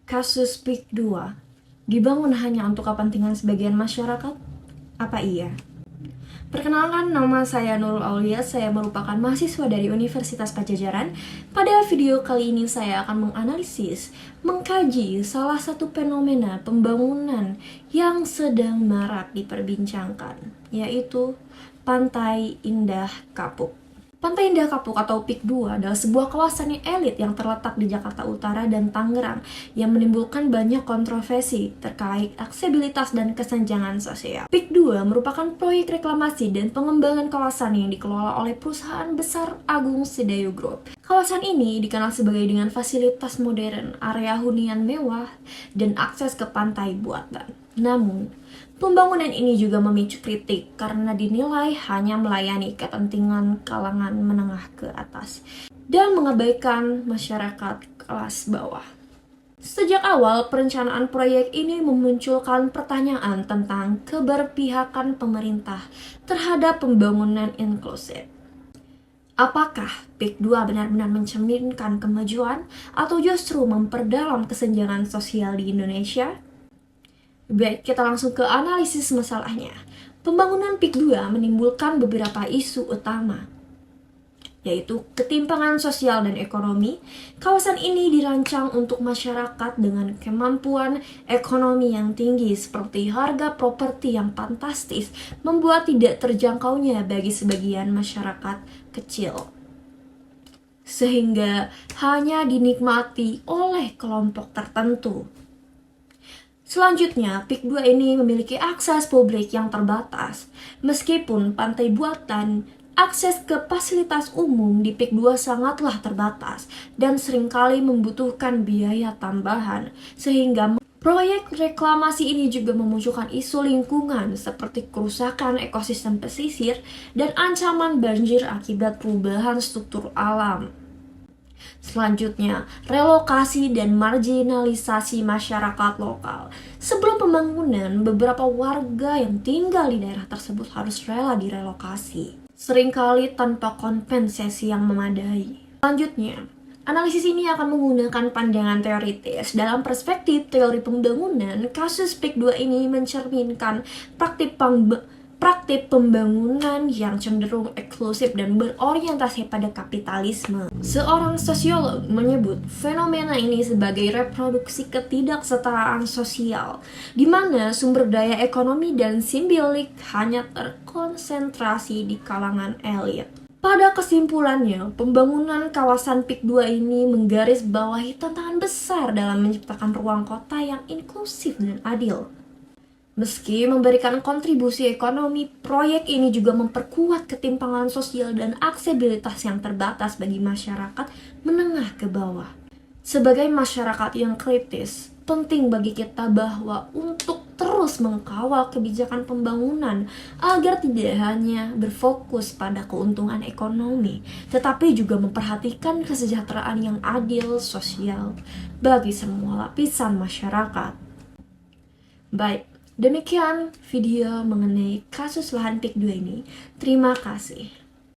Kasus PIK 2 dibangun hanya untuk kepentingan sebagian masyarakat? Apa iya? Perkenalkan, nama saya Nurul Aulia, saya merupakan mahasiswa dari Universitas Padjadjaran. Pada video kali ini saya akan menganalisis, mengkaji salah satu fenomena pembangunan yang sedang marak diperbincangkan, yaitu Pantai Indah Kapuk. Pantai Indah Kapuk atau PIK 2 adalah sebuah kawasan yang elit yang terletak di Jakarta Utara dan Tangerang yang menimbulkan banyak kontroversi terkait aksesibilitas dan kesenjangan sosial. PIK 2 merupakan proyek reklamasi dan pengembangan kawasan yang dikelola oleh perusahaan besar Agung Sedayo Group. Kawasan ini dikenal sebagai dengan fasilitas modern, area hunian mewah, dan akses ke pantai buatan. Namun, pembangunan ini juga memicu kritik karena dinilai hanya melayani kepentingan kalangan menengah ke atas dan mengabaikan masyarakat kelas bawah. Sejak awal, perencanaan proyek ini memunculkan pertanyaan tentang keberpihakan pemerintah terhadap pembangunan inklusif. Apakah PIK 2 benar-benar mencerminkan kemajuan atau justru memperdalam kesenjangan sosial di Indonesia? Baik, kita langsung ke analisis masalahnya. Pembangunan PIK 2 menimbulkan beberapa isu utama, yaitu ketimpangan sosial dan ekonomi. Kawasan ini dirancang untuk masyarakat dengan kemampuan ekonomi yang tinggi, seperti harga properti yang fantastis, membuat tidak terjangkaunya bagi sebagian masyarakat kecil, sehingga hanya dinikmati oleh kelompok tertentu. Selanjutnya, PIK 2 ini memiliki akses publik yang terbatas. Meskipun pantai buatan, akses ke fasilitas umum di PIK 2 sangatlah terbatas dan seringkali membutuhkan biaya tambahan, sehingga proyek reklamasi ini juga memunculkan isu lingkungan seperti kerusakan ekosistem pesisir dan ancaman banjir akibat perubahan struktur alam. Selanjutnya, relokasi dan marginalisasi masyarakat lokal. Sebelum pembangunan, beberapa warga yang tinggal di daerah tersebut harus rela direlokasi, seringkali tanpa kompensasi yang memadai. Selanjutnya, analisis ini akan menggunakan pandangan teoritis. Dalam perspektif teori pembangunan, kasus PIK 2 ini mencerminkan praktik pembangunan yang cenderung eksklusif dan berorientasi pada kapitalisme. Seorang sosiolog menyebut fenomena ini sebagai reproduksi ketidaksetaraan sosial, di mana sumber daya ekonomi dan simbiolik hanya terkonsentrasi di kalangan elit. Pada kesimpulannya, pembangunan kawasan PIK 2 ini menggarisbawahi tantangan besar dalam menciptakan ruang kota yang inklusif dan adil. Meski memberikan kontribusi ekonomi, proyek ini juga memperkuat ketimpangan sosial dan aksesibilitas yang terbatas bagi masyarakat menengah ke bawah. Sebagai masyarakat yang kritis, penting bagi kita bahwa untuk terus mengkawal kebijakan pembangunan agar tidak hanya berfokus pada keuntungan ekonomi, tetapi juga memperhatikan kesejahteraan yang adil sosial bagi semua lapisan masyarakat. Baik, demikian video mengenai kasus lahan PIK 2 ini. Terima kasih.